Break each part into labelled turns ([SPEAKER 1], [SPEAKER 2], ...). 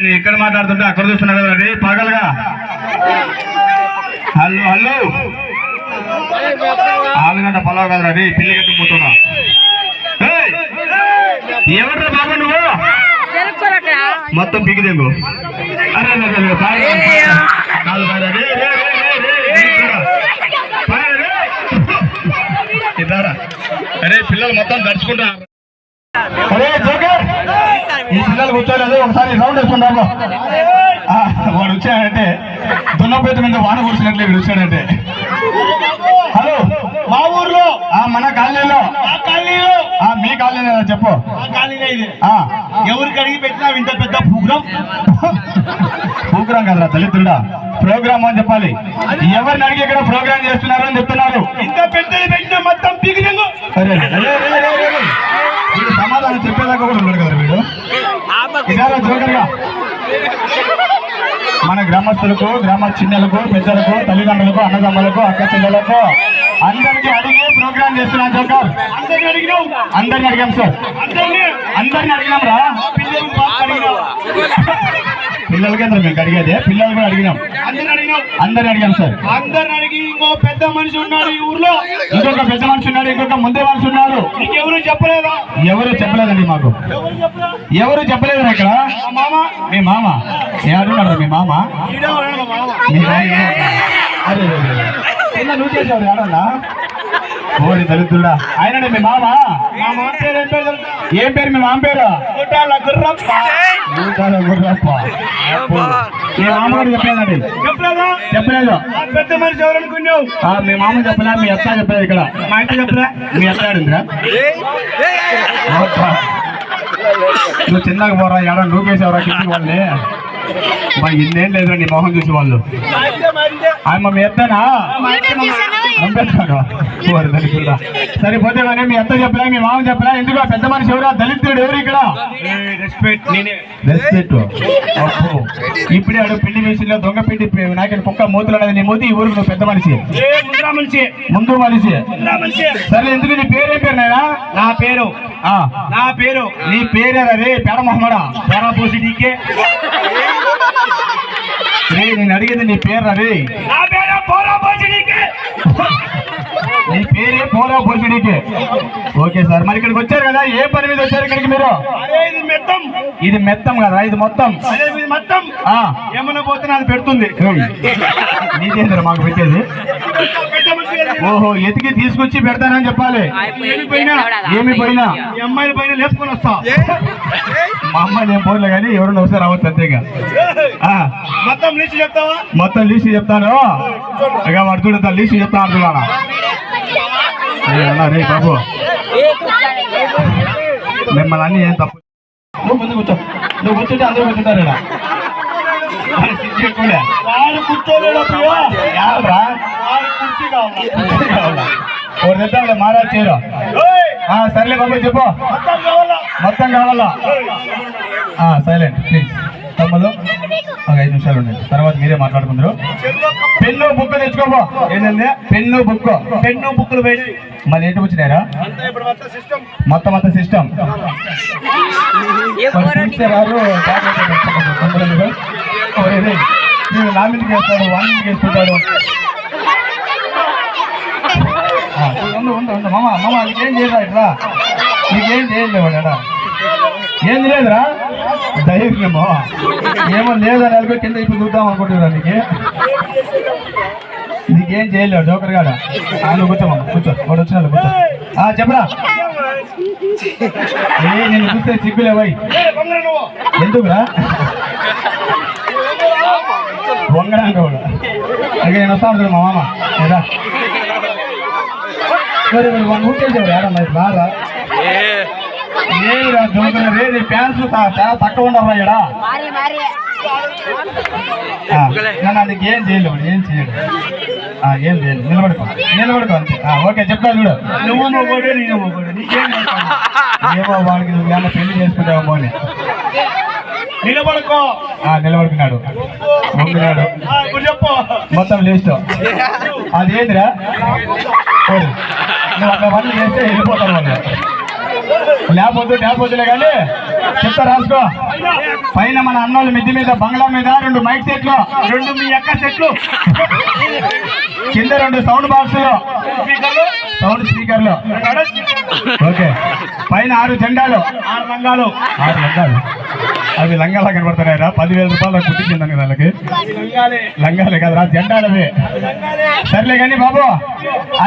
[SPEAKER 1] నేను ఇక్కడ మాట్లాడుతుంటే అక్కడ చూస్తున్నాడు కదా రే పగలగా. హలో హలో 4 గంట పొలవ కదరా రే పిల్లి గట్టి పోతున్నా. ఎవరు బాబు నువ్వు మొత్తం పిగిదేంగు అరే పిల్లలు మొత్తం దడుచుకుంటారు. అరే జోకర్ ఈ పిల్లలు కూర్చోలేదు ఒకసారి రౌండ్ వేసుకుంటాము. వాడు వచ్చాడంటే దున్నపేట మీద వాన కూర్చున్నట్లే వీడు వచ్చాడంటే. హలో మా ఊర్లో మన కాలనీలో మీ కాలనీ చెప్పు.
[SPEAKER 2] ఎవరికి అడిగి పెట్టినా ఇంత పెద్ద
[SPEAKER 1] ప్రోగ్రాం కదరా దళితుడా, ప్రోగ్రామ్ అని చెప్పాలి. ఎవరిని అడిగి ఇక్కడ ప్రోగ్రామ్ చేస్తున్నారు అని చెప్తున్నారు.
[SPEAKER 2] ఇంత పెద్దది పెట్టిన మొత్తం పీకిదేంగు.
[SPEAKER 1] వీడు సమాధానం చెప్పేదాకా కూడా ఉన్నాడు కదా వీడు. ఇదారా జోకర్గా మన గ్రామస్తులకు, గ్రామ చిన్నలకు, పెద్దలకు, తల్లిదండ్రులకు, అన్నదమ్ములకు, అక్క చెల్లెలకు అందరికి అడిగి ప్రోగ్రామ్ చేస్తున్నాం జోకర్. అందరిని అడిగాం సార్, అందరిని అడిగినాం రా. పిల్లలకి మేము అడిగేదే, పిల్లలు కూడా అడిగినాం, అందరిని అడిగాం సార్.
[SPEAKER 2] అందరిని అడిగి ఇంకో పెద్ద మనిషి ఉన్నాడు ఈ ఊర్లో,
[SPEAKER 1] ఇంకొక పెద్ద మనిషి ఉన్నాడు, ఇంకొక ముందే మనిషి ఉన్నారు.
[SPEAKER 2] ఎవరు చెప్పలేదా?
[SPEAKER 1] ఎవరు చెప్పలేదండి మాకు, ఎవరు చెప్పలేదు. ఇక్కడ మీ మామ ఏడున్నాడు? మీ మామ అరే నువ్వు చేసావు ఏడన్నా? ఓడి దళితుడా ఆయననే మీ మామ. ఏం పేరు మీ మామ పేరు? గుర్రప్ప. మీ మామగారు చెప్పలేదండి? చెప్పలేదు.
[SPEAKER 2] పెద్ద మనిషి ఎవరు అనుకున్నావు?
[SPEAKER 1] మీ మామ చెప్పలే, మీ అత్త చెప్పలేదు. ఇక్కడ
[SPEAKER 2] మా ఇంటి చెప్పలే,
[SPEAKER 1] మీ అత్త ఆడిందిరా. నువ్వు చిన్నగా పోరా ఏడ నూకేసేవరా కిందికి వాళ్ళని. మా ఇన్నేం లేదురా నీ మొహం చూసి వాళ్ళు. ఆయన మీ ఎత్తనా సరిపోతే కానీ మీ అత్త చెప్పలే, మీ మామ చెప్పలే. ఎందుకు పెద్ద మనిషి ఎవరు? దళితుడు ఎవరు ఇక్కడ? రెస్పెక్ట్. ఇప్పుడే అడుగు పిండి మిషన్లో దొంగ పిండి నాకే కుక్క మూతులు అనేది నీ మూతి. ఈ ఊరికి నువ్వు పెద్ద మనిషి, ముందు మనిషి. సరే ఎందుకు నీ పేరు? ఏం పేరు నాయనా?
[SPEAKER 2] నా పేరు
[SPEAKER 1] నీ పేరేరా రే పేడ మొహమ్మడా?
[SPEAKER 2] పేరాపోసి నీకే
[SPEAKER 1] రే నేను అడిగేది నీ పేరు రే. నీ పేరే పోరా పోసిడీకే. ఓకే సార్, మరి ఇక్కడికి వచ్చారు కదా, ఏ పని మీద వచ్చారు ఇక్కడికి మీరు? ఇది మెత్తం కదా, ఇది మొత్తం
[SPEAKER 2] ఏమన్నా పోతే నాకు పెడుతుంది.
[SPEAKER 1] నీకేంటారు మాకు పెట్టేది? ఓహో ఎతికి తీసుకొచ్చి పెడతానని చెప్పాలి. ఏమి పోయినా
[SPEAKER 2] అమ్మాయిల పైన లేపుకొని వస్తా.
[SPEAKER 1] మా అమ్మాయి నేను పోలే కానీ ఎవరైనా వస్తే రావచ్చు అంతేగా.
[SPEAKER 2] మొత్తం లీస్ట్ చెప్తావా?
[SPEAKER 1] మొత్తం లీస్ట్ చెప్తాను. వాడు చూడతా లీస్ట్ చెప్తాను అంటున్నాడా? రే బాబు మిమ్మల్ని అన్ని ఏం తప్పు. నువ్వు ముందు కూర్చో, నువ్వు కూర్చుంటే అందరూ కూర్చుంటారు.
[SPEAKER 2] వాడు కూర్చోలేడా?
[SPEAKER 1] తెద్దాంలే మహారాజ్ చేయరు. సర్లే బాబు చెప్పు. మొత్తం కావాలా? Silent please. తమ్ముడు ఒక 5 నిమిషాలు ఉండండి, తర్వాత మీరే మాట్లాడుకుందరు. Pen book తెచ్చుకోబో. ఏంటంటే పెన్ను బుక్కులు పోయి మళ్ళీ ఏంటి వచ్చినారా? మొత్తం అంతా సిస్టమ్ నేను నామినికి వేస్తాడు, వానికి వేసుకుంటాడు. మామ నీకేం చేయరా? ఇట్లా నీకేం చేయలేవాడా? ఏంది లేదురా ధైర్యమో ఏమో లేదని వెళ్ళిపోయి కింద ఇప్పుడు చూద్దాం అనుకుంటున్నా. నీకేం చేయలేవు జోకర్ గాడ. నువ్వు కూర్చోమా, కూర్చో. వాడు వచ్చిన కూర్చో. చెప్పరా? నేను చూస్తే సిగ్గులేవై. ఎందుకురా వంగడానికి వాడు? అదే నేను వస్తాను మా మామ. సరే మరి వన్ ఊటేసేవాడు ఏడన్నా రారా? ఏరా జోకర్ రే, నీ ఫ్యాన్స్ చాలా తక్కువ ఉండరా ఇక్కడ. నీకు ఏం చేయలేవు, ఏం చేయడు, ఏం చేయలేదు. నిలబడుకో అంతే. ఓకే చెప్తా చూడు.
[SPEAKER 2] నువ్వు మొగోడు, నేను మొగోడు, నీకేం
[SPEAKER 1] ఏమో వాడికి నువ్వు ఏమన్నా పెళ్లి చేసుకుంటావేమో అని. నిలబడుకున్నాడు, మొంగినాడు. మొత్తం లేస్తో అదేందిరా? నువ్వు అట్లా పనులు చేస్తే వెళ్ళిపోతాను వాళ్ళు. లేకపోతే కానీ చెప్తా రాసుకో. పైన మన అన్నోళ్ళ మిద్ది మీద బంగ్లా మీద 2 మైక్ సెట్లు,
[SPEAKER 2] 2 మీ అక్క సెట్లు,
[SPEAKER 1] కింద 2 సౌండ్ బాక్సులు,
[SPEAKER 2] స్పీకర్లు,
[SPEAKER 1] సౌండ్ స్పీకర్లు.
[SPEAKER 2] 2 అడ స్పీకర్లు,
[SPEAKER 1] ఓకే. పైన 6 జెండాలు,
[SPEAKER 2] 6 రంగాలు.
[SPEAKER 1] 6 లంగాలు. అవి లంగాలా కనబడుతున్నాయిరా? 10,000 రూపాయలు కుట్టించిందని వాళ్ళకి.
[SPEAKER 2] రంగాలే,
[SPEAKER 1] లంగాలే కదరా, జెండాలు అవి.
[SPEAKER 2] రంగాలే.
[SPEAKER 1] సర్లే కానీ బాబు,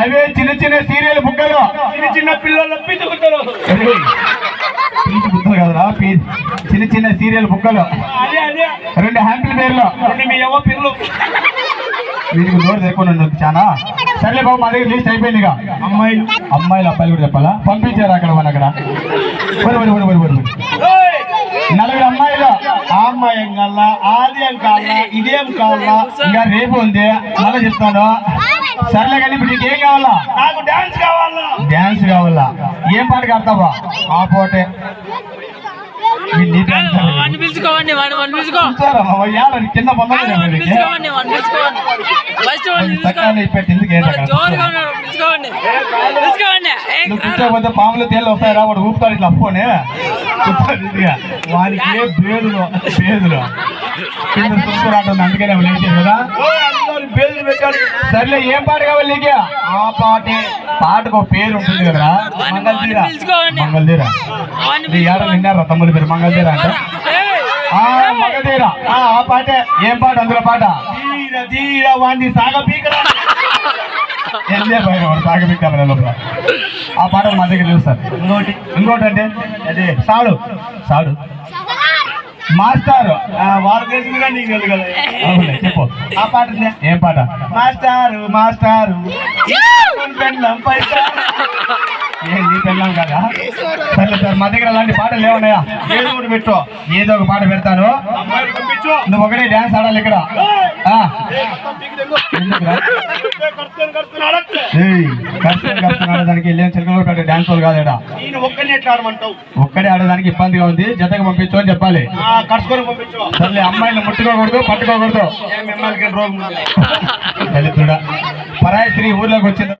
[SPEAKER 1] అవే చిన్న చిన్న సీరియల్ బుక్కలు,
[SPEAKER 2] చిన్న చిన్న పిల్లలు పిచ్చుకుంటారు.
[SPEAKER 1] పీచు బుక్కలు కదరా, చిన్న చిన్న సీరియల్ బుక్కలు,
[SPEAKER 2] అదే అదే
[SPEAKER 1] 2 హ్యాంపిల్ పేర్లు.
[SPEAKER 2] 2 మీ అవ్వ పిల్లలు.
[SPEAKER 1] వీటికి నోరు సరిపోయి ఉండదు చాలా. సర్లే బాబు, మా దగ్గర లిస్ట్ అయిపోయింది. ఇక
[SPEAKER 2] అమ్మాయిలు,
[SPEAKER 1] అబ్బాయిలు కూడా చెప్పాలా? పంపించారు అక్కడ మన అక్కడ.
[SPEAKER 2] ఏయ్!
[SPEAKER 1] 4 అమ్మాయిలు.
[SPEAKER 2] ఆ అమ్మాయి ఏం కావాలా, అది ఏం కావాలా, ఇదేం కావాలా?
[SPEAKER 1] ఇంకా రేపు ఉంది, మళ్ళీ చెప్తాను. సర్లే కానీ ఇప్పుడు నీకు ఏం కావాలా?
[SPEAKER 2] నాకు డాన్స్ కావాలా.
[SPEAKER 1] డాన్స్ కావాలా? ఏం పాట ఆడతావా? ఆ పోటే నీ డాన్స్
[SPEAKER 3] వాడిని పిలుచుకోవండి, వాడిని పిలుచుకో,
[SPEAKER 1] కింద
[SPEAKER 3] వాడిని పిలుచుకోవండి, వాడిని పిలుచుకోవండి, ఫస్ట్ వాడిని
[SPEAKER 1] చక్కగా పెట్టి ఎందుకు
[SPEAKER 3] వాడు జోరుగా ఉన్నాడు, పిలుచుకోవండి, పిలుచుకోవండి.
[SPEAKER 1] నువ్వు కూర్చోకపోతే పాములు తేలు వస్తాయిరా, వాడు ఊపుతాడు ఇట్లా అప్పునే. వానికి ఏ బేదులు కింద చూసుకురాంటుంది, అందుకనే లేచారు కదా.
[SPEAKER 2] ఓయ్, అందరూ బేలు పెట్టాడు.
[SPEAKER 1] సర్లే, ఏం పాట కావాలి నీకు? ఆ పాటే. పాటకు ఒక పేరు ఉంటుంది కదరా, మంగళతీర.
[SPEAKER 3] పిలుచుకోవండి,
[SPEAKER 1] మంగళతీర
[SPEAKER 3] వాడిని
[SPEAKER 1] ఏడ విన్నారా తమ్ముడు మీరు? మంగళతీర అంటే మంగళతీర. ఆ పాటే. ఏం పాట అందులో పాట?
[SPEAKER 2] ధీర ధీర వాడిని సాగపీకరా.
[SPEAKER 1] ఎంజాయ్ పైన వాడు సాగబెట్టామని లోపల. ఆ పాట మా దగ్గర లేదు సార్. ఇంకోటి అంటే అదే సాడు మాస్టారు.
[SPEAKER 2] వాళ్ళ కేసు కూడా నీకు తెలుసు కదా.
[SPEAKER 1] అవునులే, చెప్పు.
[SPEAKER 2] ఆ పాట ఉంది.
[SPEAKER 1] ఏం పాట?
[SPEAKER 2] మాస్టారు పెళ్ళం పైసా.
[SPEAKER 1] ఏం నీ పెళ్ళాం కదా? సర్లే సార్, మా దగ్గర అలాంటి పాటలు లేవున్నాయా?
[SPEAKER 2] ఏదో ఒకటి పెట్టు.
[SPEAKER 1] ఏదో ఒక పాట పెడతాను,
[SPEAKER 2] అమ్మాయిని పంపించు.
[SPEAKER 1] నువ్వు ఒకటే డాన్స్ ఆడాలి ఇక్కడ. ఆ, ఎందుకురా? ఖర్చు ఆడడానికి వెళ్ళాను, చిలకలో డాన్స్ వాళ్ళు కాదు.
[SPEAKER 2] నేను ఒక్కరిని ఎట్లా ఆడమంటావు?
[SPEAKER 1] ఒక్కడే ఆడడానికి ఇబ్బందిగా ఉంది, జతగా పంపించు అని చెప్పాలి.
[SPEAKER 2] కడుచుకొని పంపించు.
[SPEAKER 1] సర్లే, అమ్మాయిని ముట్టుకోకూడదు, పట్టుకోకూడదు.
[SPEAKER 2] మిమ్మల్ని రోగం ఉంది.
[SPEAKER 1] దళితుడా, పరాయి స్త్రీ ఊర్లోకి వచ్చింది.